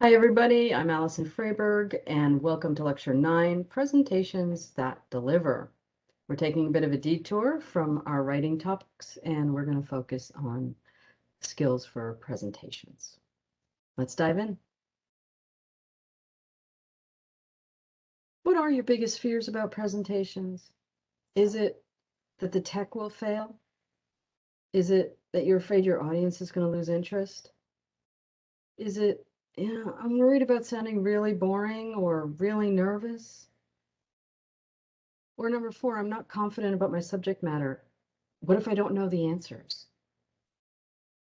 Hi, everybody. I'm Allison Freyberg, and welcome to Lecture 9, Presentations That Deliver. We're taking a bit of a detour from our writing topics, and we're going to focus on skills for presentations. Let's dive in. What are your biggest fears about presentations? Is it that the tech will fail? Is it that you're afraid your audience is going to lose interest? Is it, I'm worried about sounding really boring or really nervous? Or number 4, I'm not confident about my subject matter. What if I don't know the answers?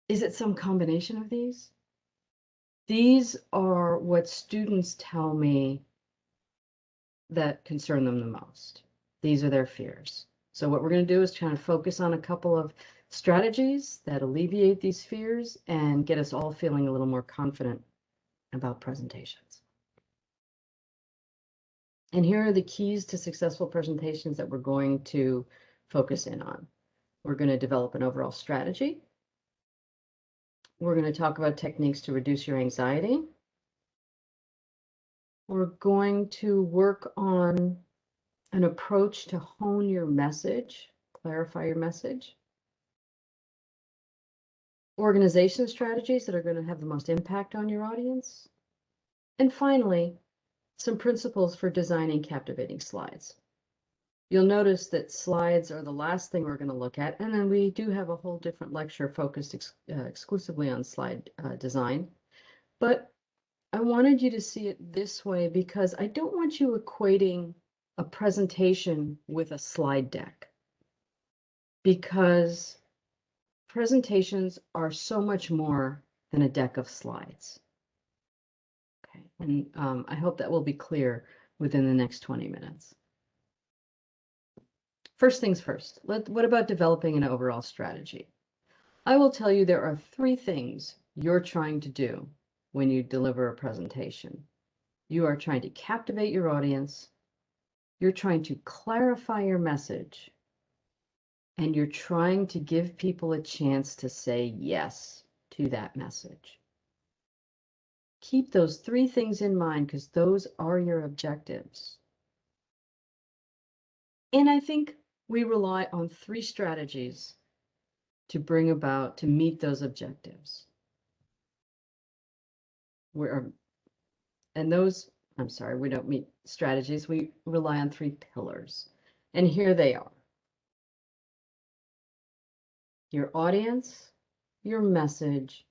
Is it some combination of these? These are what students tell me that concern them the most. These are their fears. So what we're going to do is kind of focus on a couple of strategies that alleviate these fears and get us all feeling a little more confident about presentations. And here are the keys to successful presentations that we're going to focus in on. We're going to develop an overall strategy. We're going to talk about techniques to reduce your anxiety. We're going to work on an approach to hone your message, clarify your message. Organization strategies that are going to have the most impact on your audience. And finally, some principles for designing captivating slides. You'll notice that slides are the last thing we're going to look at, and then we do have a whole different lecture focused exclusively on slide design. But I wanted you to see it this way because I don't want you equating a presentation with a slide deck, because presentations are so much more than a deck of slides. Okay, and I hope that will be clear within the next 20 minutes. First things first, what about developing an overall strategy? I will tell you there are 3 things you're trying to do when you deliver a presentation. You are trying to captivate your audience, you're trying to clarify your message, and you're trying to give people a chance to say yes to that message. Keep those 3 things in mind because those are your objectives. And I think we rely on 3 strategies to meet those objectives. We don't meet strategies, we rely on 3 pillars. And here they are: your audience, your message,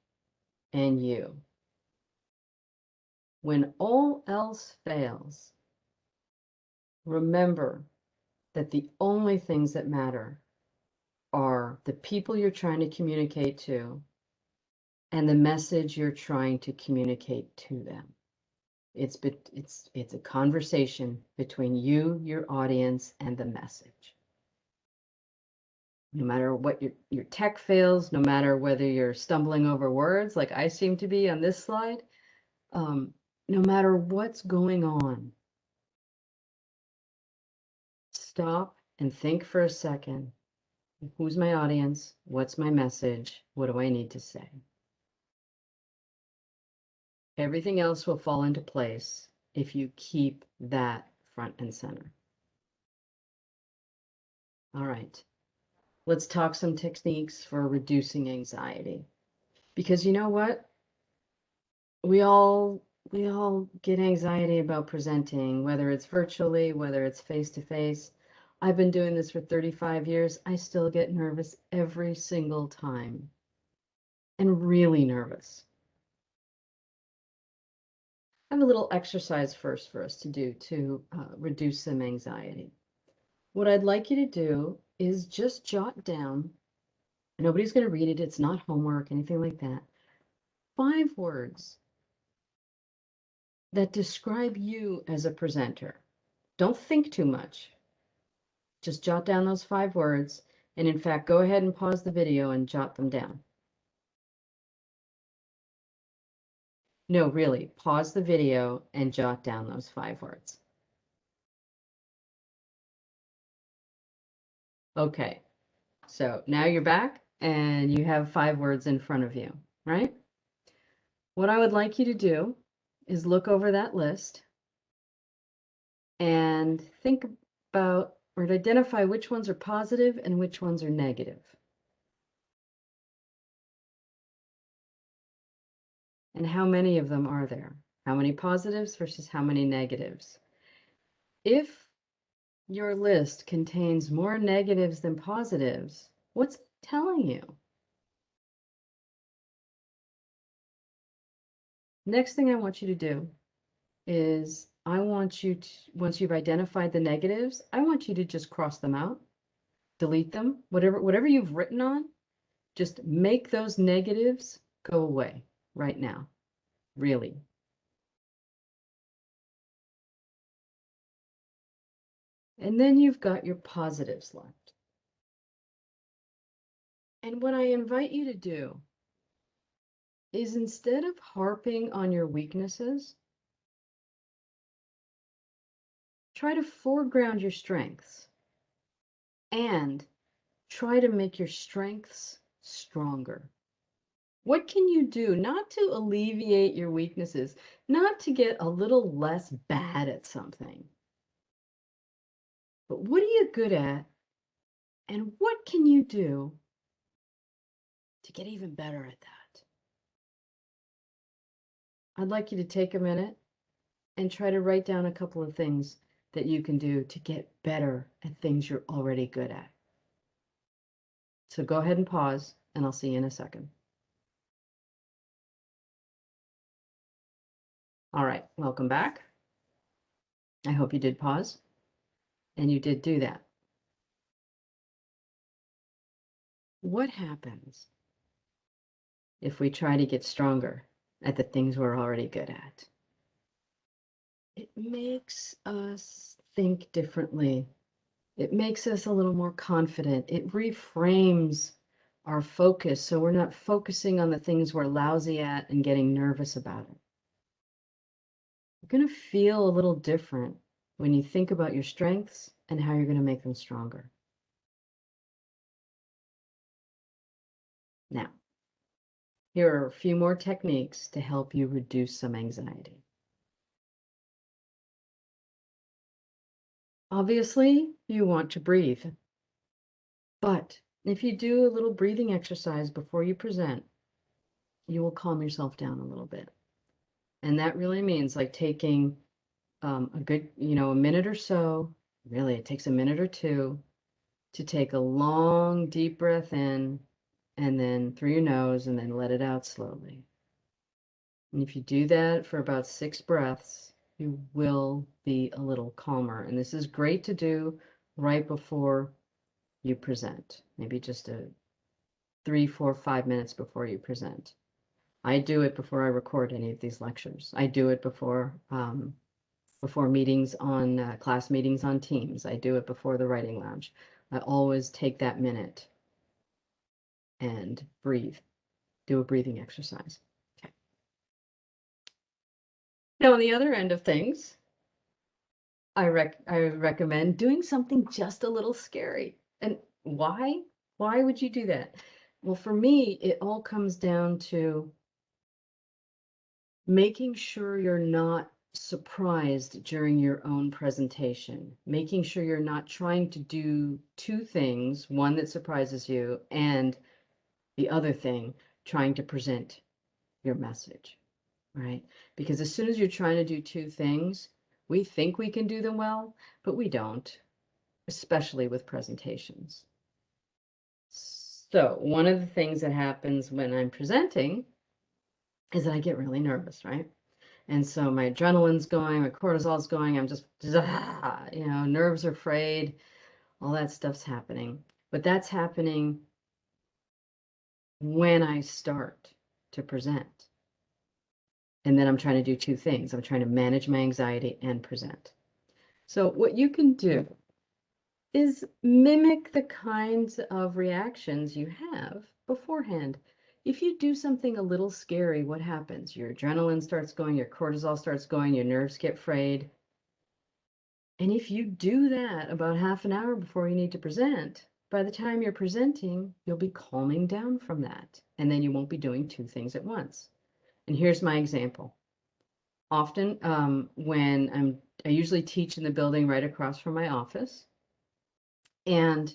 and you. When all else fails, remember that the only things that matter are the people you're trying to communicate to and the message you're trying to communicate to them. It's a conversation between you, your audience, and the message. No matter what your tech fails, no matter whether you're stumbling over words like I seem to be on this slide, no matter what's going on, stop and think for a second. Who's my audience? What's my message? What do I need to say? Everything else will fall into place if you keep that front and center. All right, let's talk some techniques for reducing anxiety. Because you know what? We all get anxiety about presenting, whether it's virtually, whether it's face-to-face. I've been doing this for 35 years. I still get nervous every single time, and really nervous. I have a little exercise first for us to do to reduce some anxiety. What I'd like you to do is just jot down, nobody's going to read it, it's not homework, anything like that, 5 words that describe you as a presenter. Don't think too much. Just jot down those 5 words, and in fact, go ahead and pause the video and jot them down. No, really, pause the video and jot down those 5 words. Okay, so now you're back and you have 5 words in front of you, right? What I would like you to do is look over that list and think about or identify which ones are positive and which ones are negative. And how many of them are there? How many positives versus how many negatives? If your list contains more negatives than positives, what's it telling you? Next thing I want you to do is I want you to, once you've identified the negatives, I want you to just cross them out, delete them, whatever you've written on, just make those negatives go away right now, really. And then you've got your positives left. And what I invite you to do is instead of harping on your weaknesses, try to foreground your strengths and try to make your strengths stronger. What can you do not to alleviate your weaknesses, not to get a little less bad at something, but what are you good at and what can you do to get even better at that? I'd like you to take a minute and try to write down a couple of things that you can do to get better at things you're already good at. So go ahead and pause, and I'll see you in a second. All right, welcome back. I hope you did pause, and you did do that. What happens if we try to get stronger at the things we're already good at? It makes us think differently. It makes us a little more confident. It reframes our focus so we're not focusing on the things we're lousy at and getting nervous about it. You're going to feel a little different when you think about your strengths and how you're going to make them stronger. Now, here are a few more techniques to help you reduce some anxiety. Obviously, you want to breathe, but if you do a little breathing exercise before you present, you will calm yourself down a little bit. And that really means like taking a good, a minute or so, really, it takes a minute or two to take a long, deep breath in and then through your nose and then let it out slowly. And if you do that for about 6 breaths, you will be a little calmer. And this is great to do right before you present, maybe just 3, 4, 5 minutes before you present. I do it before I record any of these lectures. I do it before meetings on class meetings on Teams. I do it before the writing lounge. I always take that minute and breathe, do a breathing exercise. Okay. Now, on the other end of things, I recommend doing something just a little scary. And why? Why would you do that? Well, for me, it all comes down to making sure you're not surprised during your own presentation, making sure you're not trying to do 2 things, one that surprises you and the other thing, trying to present your message, right? Because as soon as you're trying to do 2 things, we think we can do them well, but we don't, especially with presentations. So one of the things that happens when I'm presenting is that I get really nervous, right? And so my adrenaline's going, my cortisol's going, I'm just, nerves are frayed, all that stuff's happening. But that's happening when I start to present. And then I'm trying to do 2 things. I'm trying to manage my anxiety and present. So what you can do is mimic the kinds of reactions you have beforehand. If you do something a little scary, what happens? Your adrenaline starts going, your cortisol starts going, your nerves get frayed. And if you do that about half an hour before you need to present, by the time you're presenting, you'll be calming down from that. And then you won't be doing 2 things at once. And here's my example. often when I usually teach in the building right across from my office. And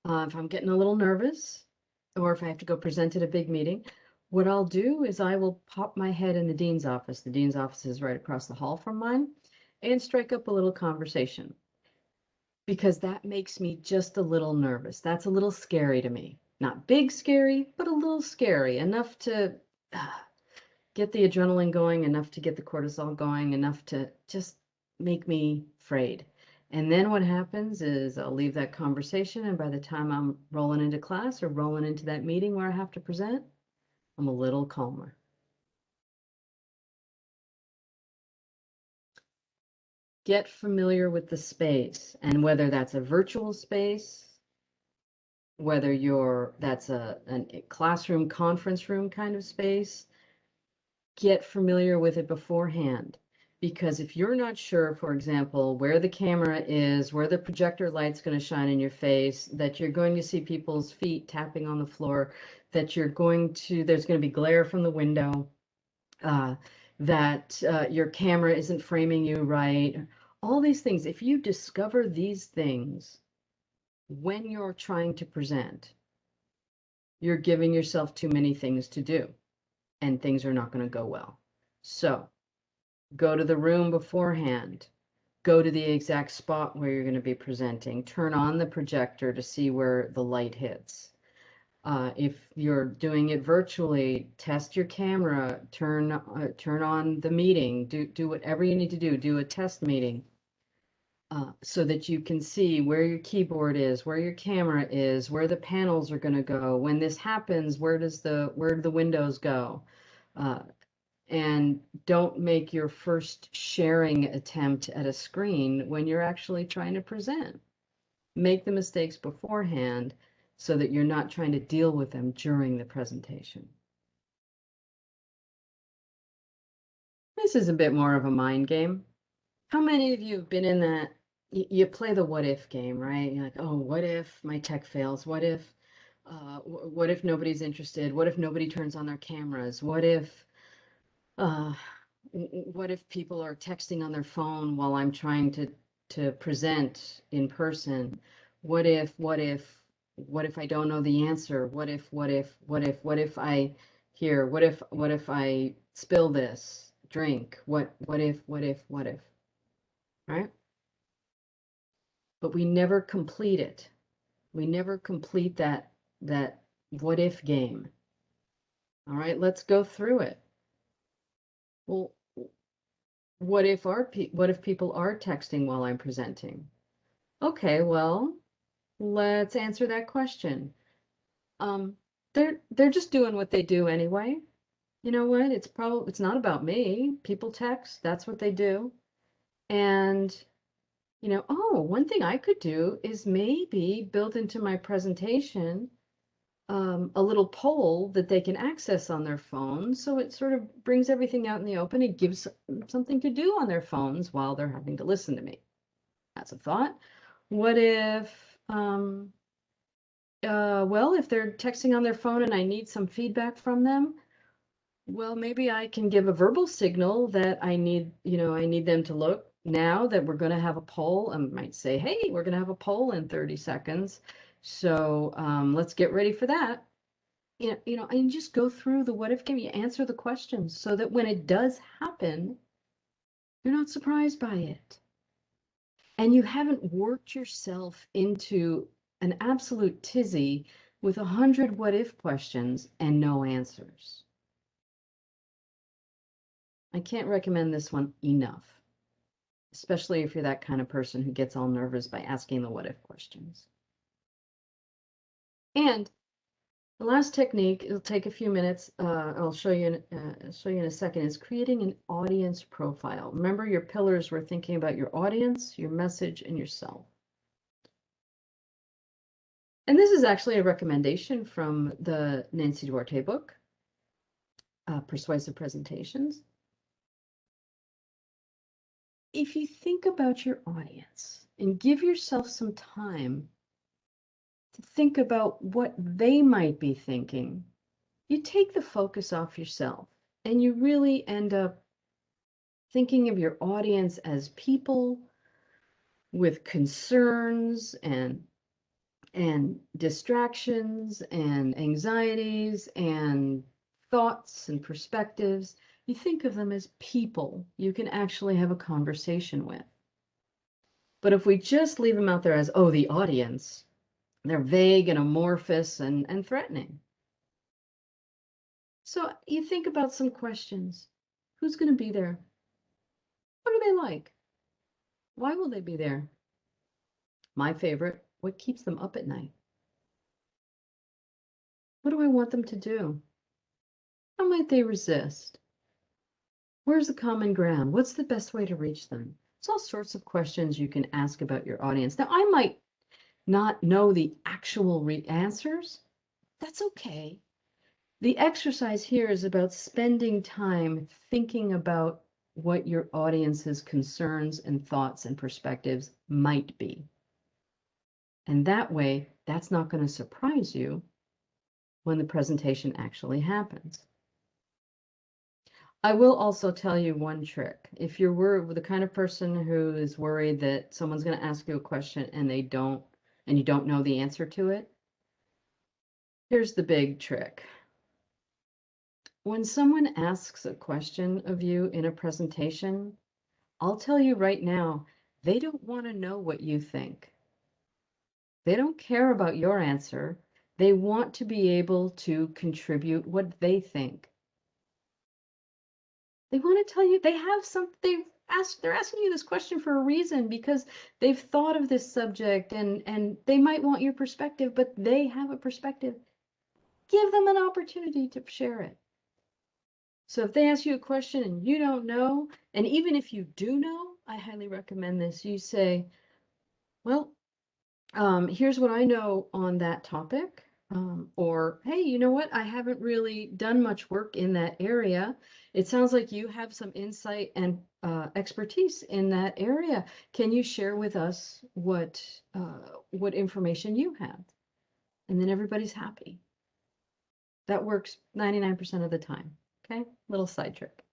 if I'm getting a little nervous or if I have to go present at a big meeting, what I'll do is I will pop my head in the dean's office. The dean's office is right across the hall from mine, and strike up a little conversation because that makes me just a little nervous. That's a little scary to me. Not big scary, but a little scary, enough to get the adrenaline going, enough to get the cortisol going, enough to just make me afraid. And then what happens is I'll leave that conversation, and by the time I'm rolling into class or rolling into that meeting where I have to present, I'm a little calmer. Get familiar with the space, and whether that's a virtual space, whether that's a classroom, conference room kind of space, get familiar with it beforehand. Because if you're not sure, for example, where the camera is, where the projector light's going to shine in your face, that you're going to see people's feet tapping on the floor, that there's going to be glare from the window, uh, that your camera isn't framing you right, all these things, if you discover these things when you're trying to present, you're giving yourself too many things to do, and things are not going to go well. So go to the room beforehand. Go to the exact spot where you're going to be presenting. Turn on the projector to see where the light hits. If you're doing it virtually, test your camera, turn on the meeting, do whatever you need to do. Do a test meeting so that you can see where your keyboard is, where your camera is, where the panels are going to go. When this happens, where do the windows go? Uh, and don't make your first sharing attempt at a screen when you're actually trying to present. Make the mistakes beforehand so that you're not trying to deal with them during the presentation. This is a bit more of a mind game. How many of you have been in that? You play the what if game, right? You're like, oh, what if my tech fails? What if nobody's interested? What if nobody turns on their cameras? Uh, what if people are texting on their phone while I'm trying to present in person? What if I don't know the answer? What if I spill this drink? What if, right? But we never complete it. We never complete that what if game. All right, let's go through it. Well, what if people are texting while I'm presenting? Okay, well, let's answer that question. Um, they're just doing what they do anyway. You know what? It's not about me. People text, that's what they do. And one thing I could do is maybe build into my presentation a little poll that they can access on their phone. So it sort of brings everything out in the open. It gives something to do on their phones while they're having to listen to me. That's a thought. What if, well, if they're texting on their phone and I need some feedback from them, well, maybe I can give a verbal signal that I need them to look. Now that we're going to have a poll, I might say, hey, we're going to have a poll in 30 seconds. So let's get ready for that. And just go through the what if game. You answer the questions so that when it does happen, you're not surprised by it. And you haven't worked yourself into an absolute tizzy with 100 what if questions and no answers. I can't recommend this one enough, especially if you're that kind of person who gets all nervous by asking the what if questions. And the last technique, it'll take a few minutes. I'll show you in a second, is creating an audience profile. Remember your pillars, we're thinking about your audience, your message, and yourself. And this is actually a recommendation from the Nancy Duarte book, Persuasive Presentations. If you think about your audience and give yourself some time to think about what they might be thinking, you take the focus off yourself and you really end up thinking of your audience as people with concerns and distractions and anxieties and thoughts and perspectives. You think of them as people you can actually have a conversation with. But if we just leave them out there as, oh, the audience, they're vague and amorphous and threatening. So you think about some questions. Who's going to be there? What are they like? Why will they be there? My favorite, what keeps them up at night? What do I want them to do? How might they resist? Where's the common ground? What's the best way to reach them? It's all sorts of questions you can ask about your audience. Now, I might not know the actual answers. That's okay. The exercise here is about spending time thinking about what your audience's concerns and thoughts and perspectives might be. And that way, that's not going to surprise you when the presentation actually happens. I will also tell you one trick. If you're the kind of person who is worried that someone's going to ask you a question and you don't know the answer to it, here's the big trick. When someone asks a question of you in a presentation, I'll tell you right now, they don't want to know what you think. They don't care about your answer. They want to be able to contribute what they think. They want to tell you they're asking you this question for a reason because they've thought of this subject and they might want your perspective, but they have a perspective. Give them an opportunity to share it. So if they ask you a question and you don't know, and even if you do know, I highly recommend this. You say, well, here's what I know on that topic. Or, hey, you know what? I haven't really done much work in that area. It sounds like you have some insight and expertise in that area. Can you share with us what information you have? And then everybody's happy. That works 99% of the time. Okay, little side trick.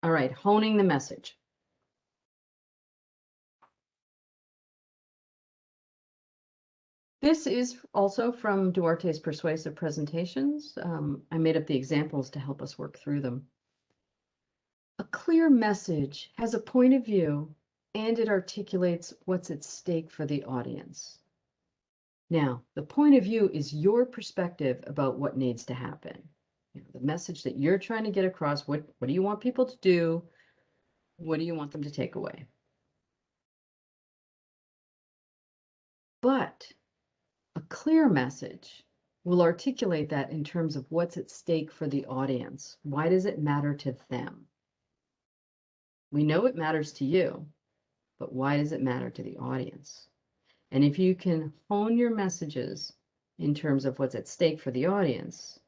All right, honing the message. This is also from Duarte's Persuasive Presentations. I made up the examples to help us work through them. A clear message has a point of view and it articulates what's at stake for the audience. Now, the point of view is your perspective about what needs to happen. You know, the message that you're trying to get across, what do you want people to do? What do you want them to take away? But a clear message will articulate that in terms of what's at stake for the audience. Why does it matter to them? We know it matters to you, but why does it matter to the audience? And if you can hone your messages in terms of what's at stake for the audience,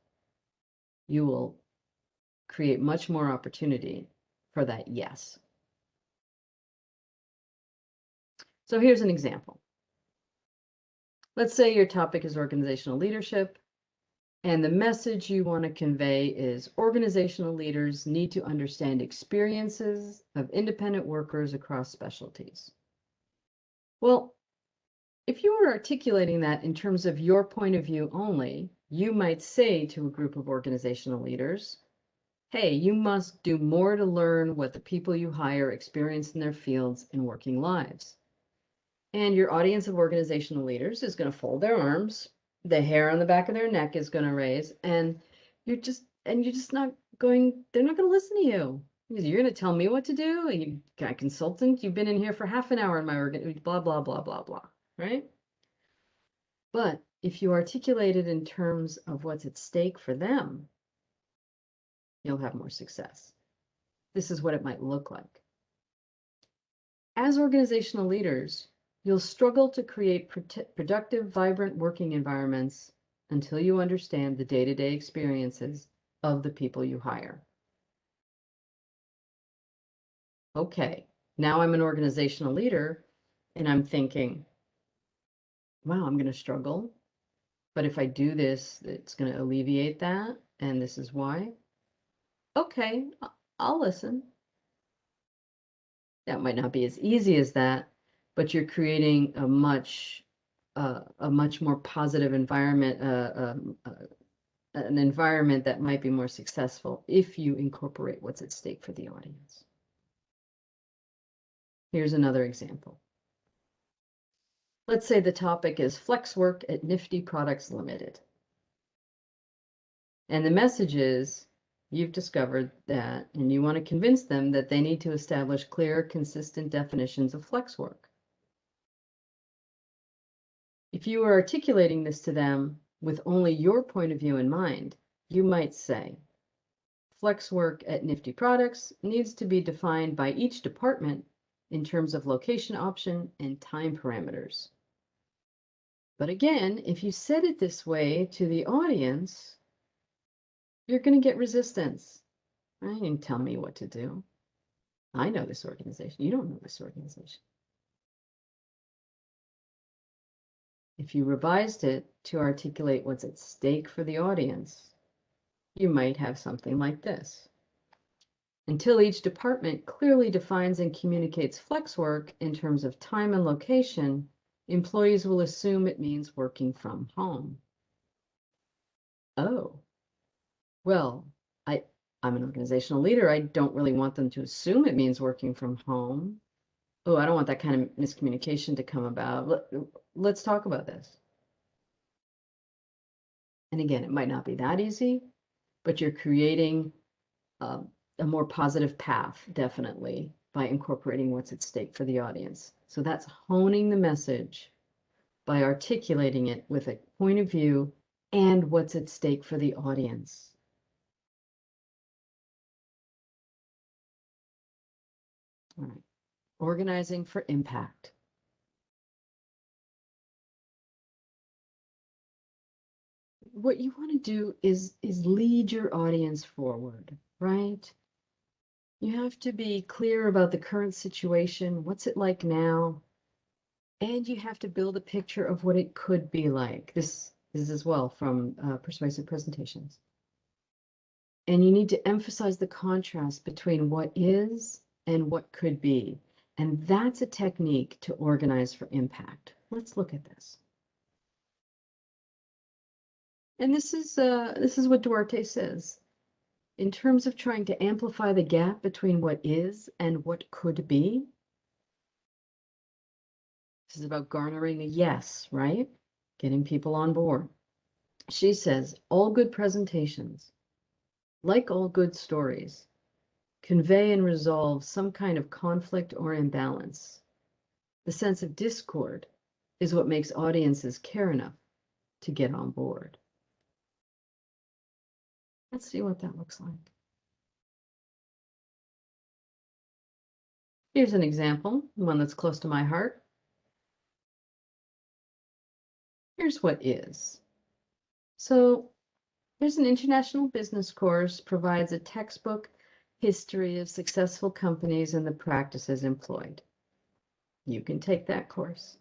you will create much more opportunity for that yes. So here's an example. Let's say your topic is organizational leadership, and the message you want to convey is organizational leaders need to understand experiences of independent workers across specialties. Well, if you were articulating that in terms of your point of view only, you might say to a group of organizational leaders, hey, you must do more to learn what the people you hire experience in their fields and working lives. And your audience of organizational leaders is going to fold their arms, the hair on the back of their neck is going to raise, and you're just not going, they're not going to listen to you. Because you're going to tell me what to do. You got a consultant, you've been in here for half an hour in my organ, blah, blah, blah, blah, blah, right? But if you articulate it in terms of what's at stake for them, you'll have more success. This is what it might look like. As organizational leaders, you'll struggle to create productive, vibrant working environments until you understand the day-to-day experiences of the people you hire. Okay, now I'm an organizational leader and I'm thinking, wow, I'm going to struggle. But if I do this, it's going to alleviate that. And this is why. Okay, I'll listen. That might not be as easy as that, but you're creating a much more positive environment, an environment that might be more successful if you incorporate what's at stake for the audience. Here's another example. Let's say the topic is flex work at Nifty Products Limited. And the message is, you've discovered that, and you want to convince them that they need to establish clear, consistent definitions of flex work. If you are articulating this to them with only your point of view in mind, you might say, flex work at Nifty Products needs to be defined by each department in terms of location option and time parameters. But again, if you said it this way to the audience, you're going to get resistance. I didn't tell me what to do. I know this organization. You don't know this organization. If you revised it to articulate what's at stake for the audience, you might have something like this. Until each department clearly defines and communicates flex work in terms of time and location, employees will assume it means working from home. Oh, well, I'm an organizational leader. I don't really want them to assume it means working from home. Oh, I don't want that kind of miscommunication to come about. Let's talk about this. And again, it might not be that easy, but you're creating a more positive path, definitely, by incorporating what's at stake for the audience. So that's honing the message by articulating it with a point of view and what's at stake for the audience. All right. Organizing for impact. What you want to do is lead your audience forward, right? You have to be clear about the current situation. What's it like now? And you have to build a picture of what it could be like. This is as well from persuasive presentations. And you need to emphasize the contrast between what is and what could be. And that's a technique to organize for impact. Let's look at this. And this is what Duarte says. In terms of trying to amplify the gap between what is and what could be, this is about garnering a yes, right? Getting people on board. She says, all good presentations, like all good stories, convey and resolve some kind of conflict or imbalance. The sense of discord is what makes audiences care enough to get on board. Let's see what that looks like. Here's an example, one that's close to my heart. Here's what is. So there's an international business course, provides a textbook history of successful companies and the practices employed. You can take that course.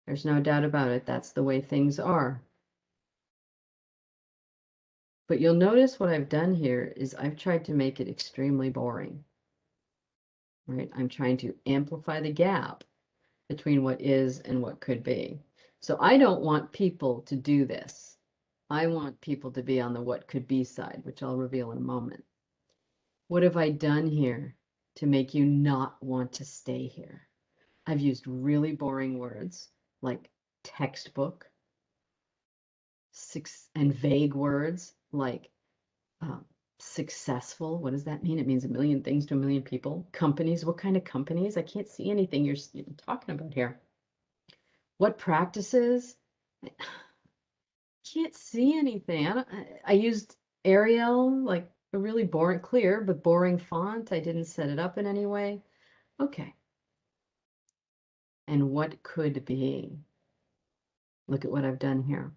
There's no doubt about it. That's the way things are. But you'll notice what I've done here is I've tried to make it extremely boring. Right? I'm trying to amplify the gap between what is and what could be. So I don't want people to do this. I want people to be on the what could be side, which I'll reveal in a moment. What have I done here to make you not want to stay here? I've used really boring words like textbook, and vague words like successful. What does that mean? It means a million things to a million people. Companies, what kind of companies? I can't see anything you're talking about here. What practices? I can't see anything. I used Arial, like a really boring, clear, but boring font. I didn't set it up in any way. Okay. And what could be? Look at what I've done here.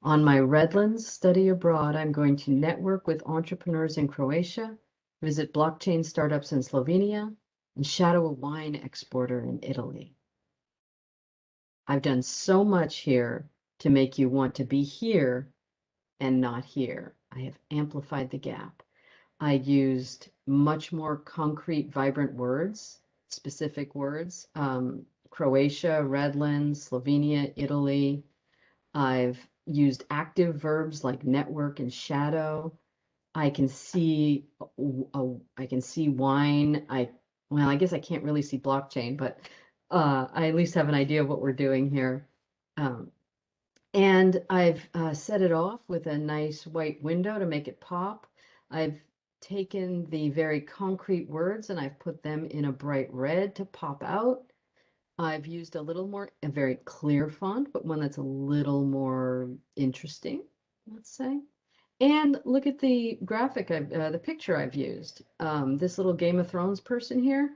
On my Redlands study abroad, I'm going to network with entrepreneurs in Croatia, visit blockchain startups in Slovenia, and shadow a wine exporter in Italy. I've done so much here to make you want to be here and not here. I have amplified the gap. I used much more concrete, vibrant words, specific words. Croatia, Redlands, Slovenia, Italy. I've used active verbs like network and shadow. I can see I can see wine. Well, I guess I can't really see blockchain, but I at least have an idea of what we're doing here. Um, and I've set it off with a nice white window to make it pop. I've taken the very concrete words and I've put them in a bright red to pop out. I've used a very clear font, but one that's a little more interesting, let's say. And look at the the picture I've used. This little Game of Thrones person here.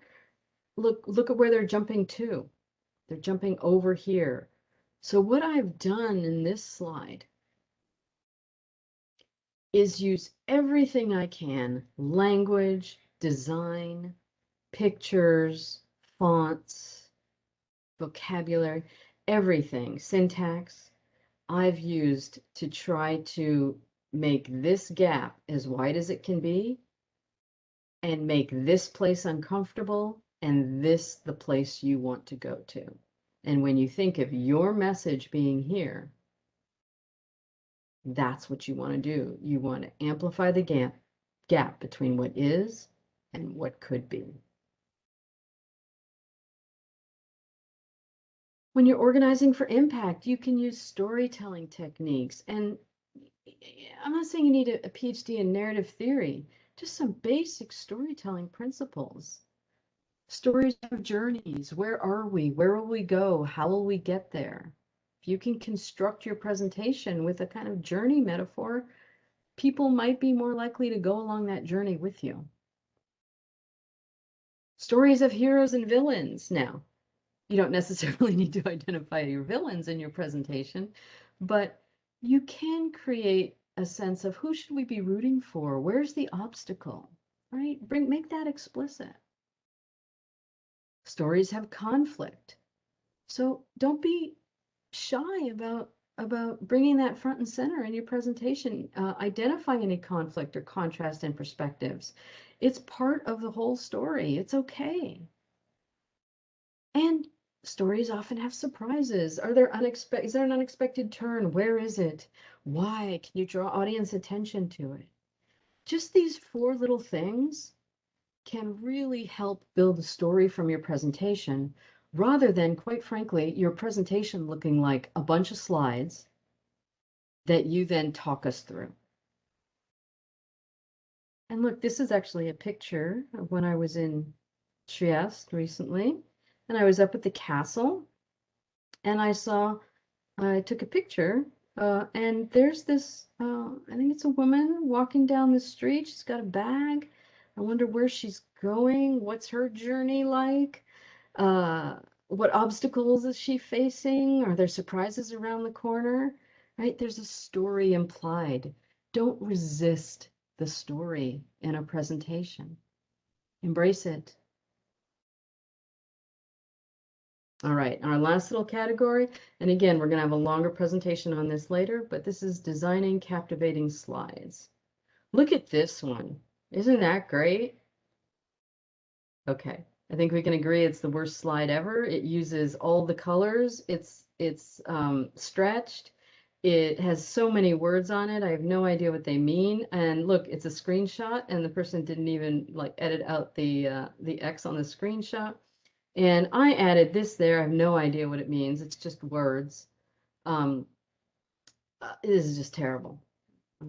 Look at where they're jumping to. They're jumping over here. So what I've done in this slide is use everything I can, language, design, pictures, fonts, vocabulary, everything, syntax, I've used to try to make this gap as wide as it can be and make this place uncomfortable and this the place you want to go to. And when you think of your message being here, that's what you want to do. You want to amplify the gap between what is and what could be. When you're organizing for impact, you can use storytelling techniques. And I'm not saying you need a PhD in narrative theory, just some basic storytelling principles. Stories of journeys. Where are we? Where will we go? How will we get there? If you can construct your presentation with a kind of journey metaphor, people might be more likely to go along that journey with you. Stories of heroes and villains. Now, you don't necessarily need to identify your villains in your presentation, but you can create a sense of who should we be rooting for? Where's the obstacle, right? Make that explicit. Stories have conflict. So don't be shy about bringing that front and center in your presentation. Identify any conflict or contrast in perspectives. It's part of the whole story. It's okay. And stories often have surprises. Is there an unexpected turn? Where is it? Why? Can you draw audience attention to it? Just these four little things can really help build a story from your presentation rather than, quite frankly, your presentation looking like a bunch of slides that you then talk us through. And look, this is actually a picture of when I was in Trieste recently, and I was up at the castle, and I took a picture, and there's this, I think it's a woman walking down the street. She's got a bag. I wonder where she's going. What's her journey like? What obstacles is she facing? Are there surprises around the corner? Right? There's a story implied. Don't resist the story in a presentation. Embrace it. All right, our last little category, and again, we're going to have a longer presentation on this later, but this is designing captivating slides. Look at this one. Isn't that great? Okay, I think we can agree it's the worst slide ever. It uses all the colors. It's stretched. It has so many words on it. I have no idea what they mean. And look, it's a screenshot, and the person didn't even like edit out the X on the screenshot. And I added this there. I have no idea what it means. It's just words. Um, this is just terrible.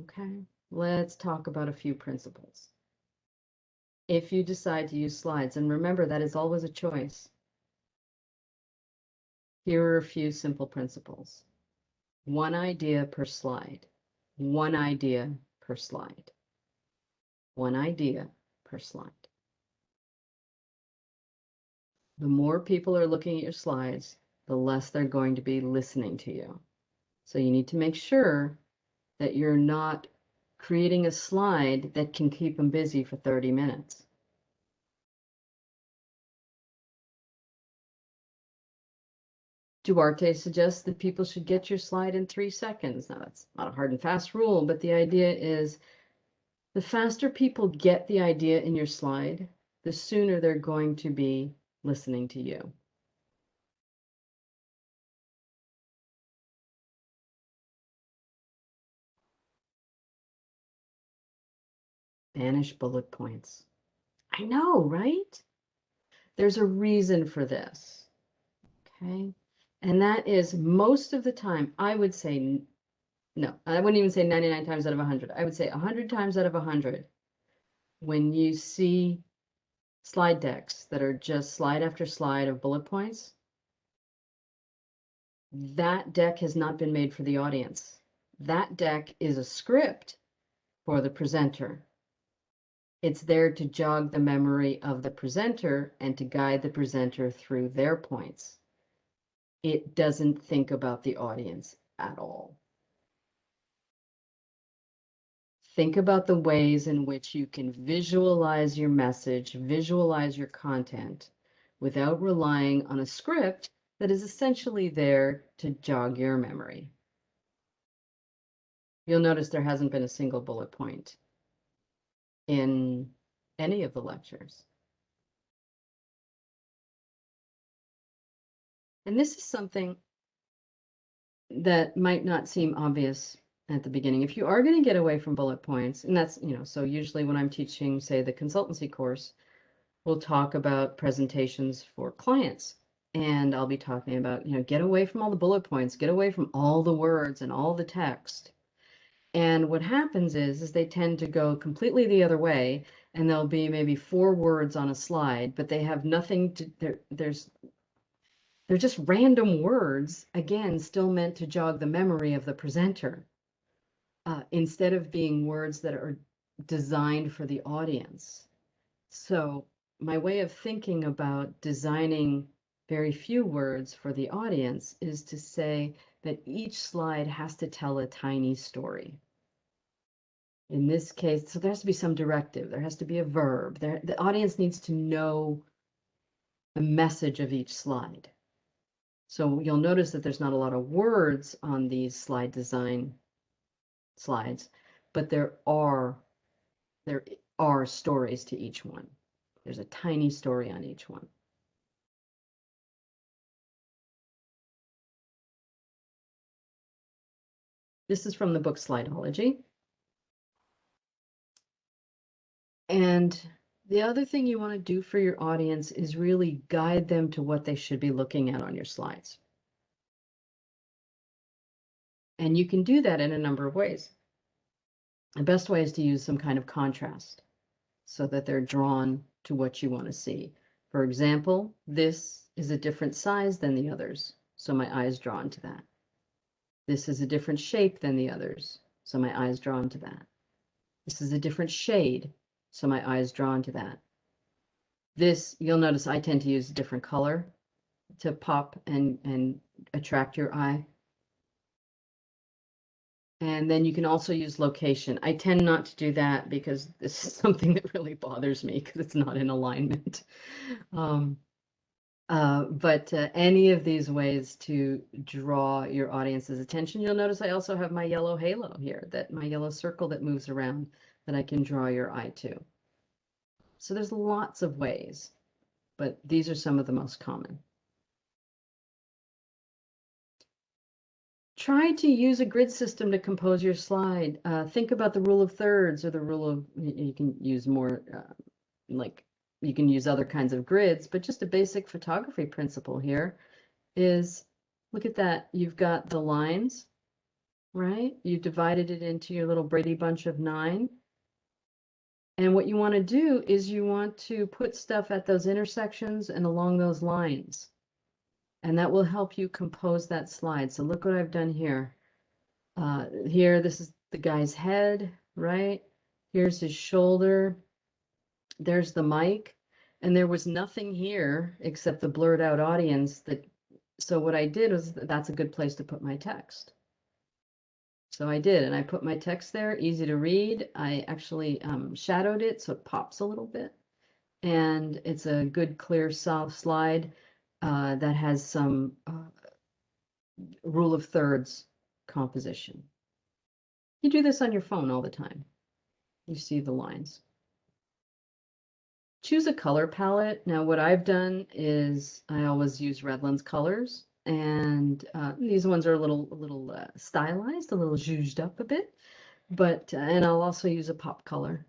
Okay, let's talk about a few principles. If you decide to use slides, and remember that is always a choice, here are a few simple principles. One idea per slide. One idea per slide. One idea per slide. The more people are looking at your slides, the less they're going to be listening to you. So you need to make sure that you're not creating a slide that can keep them busy for 30 minutes. Duarte suggests that people should get your slide in 3 seconds. Now, that's not a hard and fast rule, but the idea is The faster people get the idea in your slide, the sooner they're going to be listening to you. Banish bullet points. I know, right? There's a reason for this. Okay. And that is most of the time, I would say, no, I wouldn't even say 99 times out of 100. I would say 100 times out of 100, when you see slide decks that are just slide after slide of bullet points, that deck has not been made for the audience. That deck is a script for the presenter. It's there to jog the memory of the presenter and to guide the presenter through their points. It doesn't think about the audience at all. Think about the ways in which you can visualize your message, visualize your content without relying on a script that is essentially there to jog your memory. You'll notice there hasn't been a single bullet point in any of the lectures. And this is something that might not seem obvious at the beginning. If you are going to get away from bullet points, and that's, so usually when I'm teaching, say, the consultancy course, we'll talk about presentations for clients. And I'll be talking about, get away from all the bullet points, get away from all the words and all the text. And what happens is they tend to go completely the other way, and there'll be maybe 4 words on a slide, but they have nothing to, they're just random words, again, still meant to jog the memory of the presenter, instead of being words that are designed for the audience. So my way of thinking about designing very few words for the audience is to say that each slide has to tell a tiny story. In this case, so there has to be some directive, there has to be a verb, the audience needs to know the message of each slide. So you'll notice that there's not a lot of words on these slide design slides, but there are stories to each one. There's a tiny story on each one. This is from the book Slideology. And the other thing you want to do for your audience is really guide them to what they should be looking at on your slides. And you can do that in a number of ways. The best way is to use some kind of contrast so that they're drawn to what you want to see. For example, this is a different size than the others, so my eye is drawn to that. This is a different shape than the others, so my eye is drawn to that. This is a different shade, so my eye is drawn to that. This, you'll notice I tend to use a different color to pop and attract your eye. And then you can also use location. I tend not to do that because this is something that really bothers me because it's not in alignment. But any of these ways to draw your audience's attention. You'll notice I also have my yellow halo here, my yellow circle that moves around that I can draw your eye to. So there's lots of ways, but these are some of the most common. Try to use a grid system to compose your slide. Think about the rule of thirds or the rule of, you can use more, like you can use other kinds of grids, but just a basic photography principle here is, look at that. You've got the lines, right? You divided it into your little Brady Bunch of 9. And what you want to do is you want to put stuff at those intersections and along those lines. And that will help you compose that slide. So look what I've done here. Here, this is the guy's head, right? Here's his shoulder. There's the mic. And there was nothing here except the blurred out audience. So what I did was, that's a good place to put my text. So I did, and I put my text there, easy to read. I actually shadowed it so it pops a little bit. And it's a good, clear, soft slide that has some rule of thirds composition. You do this on your phone all the time. You see the lines. Choose a color palette. Now, what I've done is I always use Redlands colors, and these ones are a little stylized, a little zhuzhed up a bit, but and I'll also use a pop color.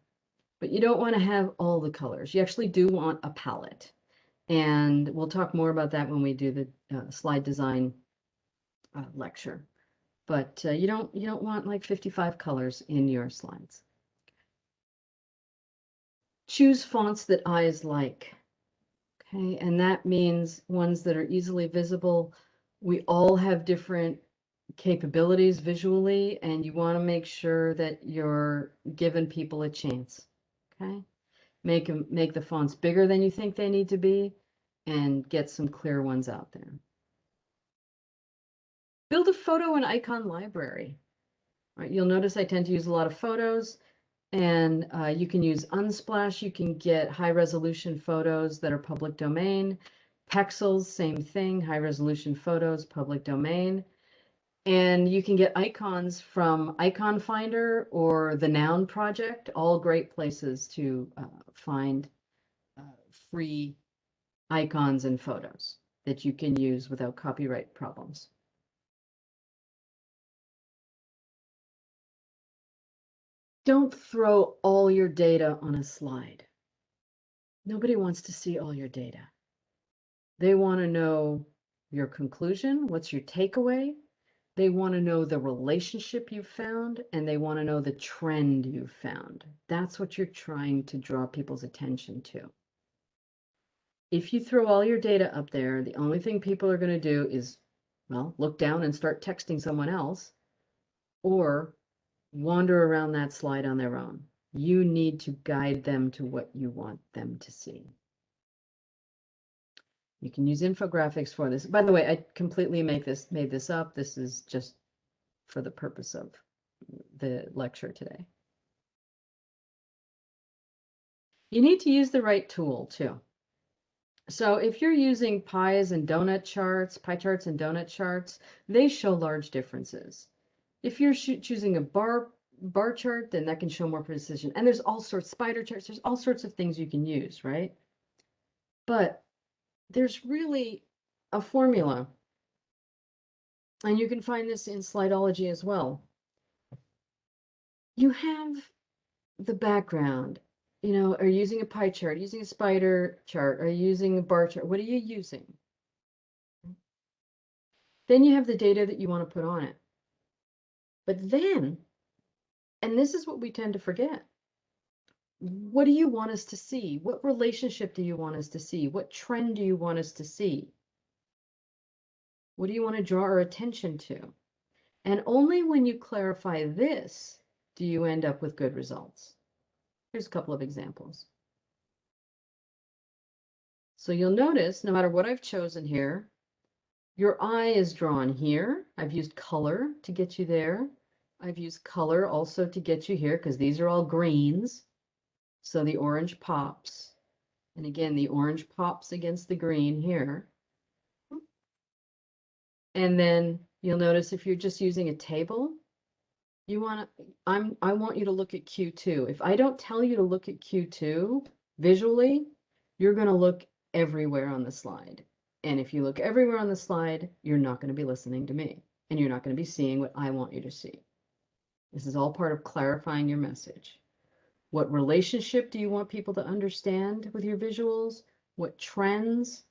But you don't want to have all the colors. You actually do want a palette, and we'll talk more about that when we do the slide design lecture. But you don't want like 55 colors in your slides. Choose fonts that eyes like. Okay, and that means ones that are easily visible. We all have different capabilities visually, and you want to make sure that you're giving people a chance. Okay, make the fonts bigger than you think they need to be, and get some clear ones out there. Build a photo and icon library. Right, you'll notice I tend to use a lot of photos. And you can use Unsplash. You can get high resolution photos that are public domain. Pexels, same thing, high resolution photos, public domain. And you can get icons from Icon Finder or the Noun Project, all great places to find free icons and photos that you can use without copyright problems. Don't throw all your data on a slide. Nobody wants to see all your data. They want to know your conclusion, what's your takeaway. They want to know the relationship you've found, and they want to know the trend you've found. That's what you're trying to draw people's attention to. If you throw all your data up there, the only thing people are going to do is, well, look down and start texting someone else, or wander around that slide on their own. You need to guide them to what you want them to see. You can use infographics for this. By the way, I completely made this up. This is just for the purpose of the lecture today. You need to use the right tool too. So if you're using pie charts and donut charts, they show large differences. If you're choosing a bar chart, then that can show more precision. And there's all sorts, spider charts, there's all sorts of things you can use, right? But there's really a formula. And you can find this in Slideology as well. You have the background, are you using a pie chart, using a spider chart, are you using a bar chart? What are you using? Then you have the data that you want to put on it. But then, and this is what we tend to forget, what do you want us to see? What relationship do you want us to see? What trend do you want us to see? What do you want to draw our attention to? And only when you clarify this do you end up with good results. Here's a couple of examples. So you'll notice, no matter what I've chosen here, your eye is drawn here. I've used color to get you there. I've used color also to get you here because these are all greens. So the orange pops. And again, the orange pops against the green here. And then you'll notice if you're just using a table, I want you to look at Q2. If I don't tell you to look at Q2 visually, you're going to look everywhere on the slide. And if you look everywhere on the slide, you're not going to be listening to me, and you're not going to be seeing what I want you to see. This is all part of clarifying your message. What relationship do you want people to understand with your visuals? What trends?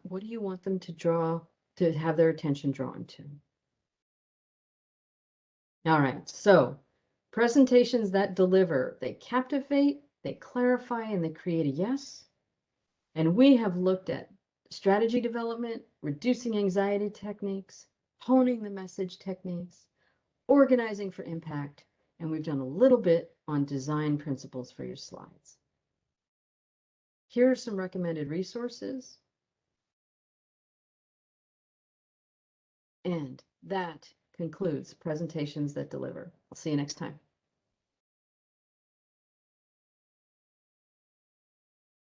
What do you want them to have their attention drawn to? All right, so presentations that deliver, they captivate, they clarify, and they create a yes. And we have looked at strategy development, reducing anxiety techniques, honing the message techniques, organizing for impact, and we've done a little bit on design principles for your slides. Here are some recommended resources. And that concludes presentations that deliver. I'll see you next time.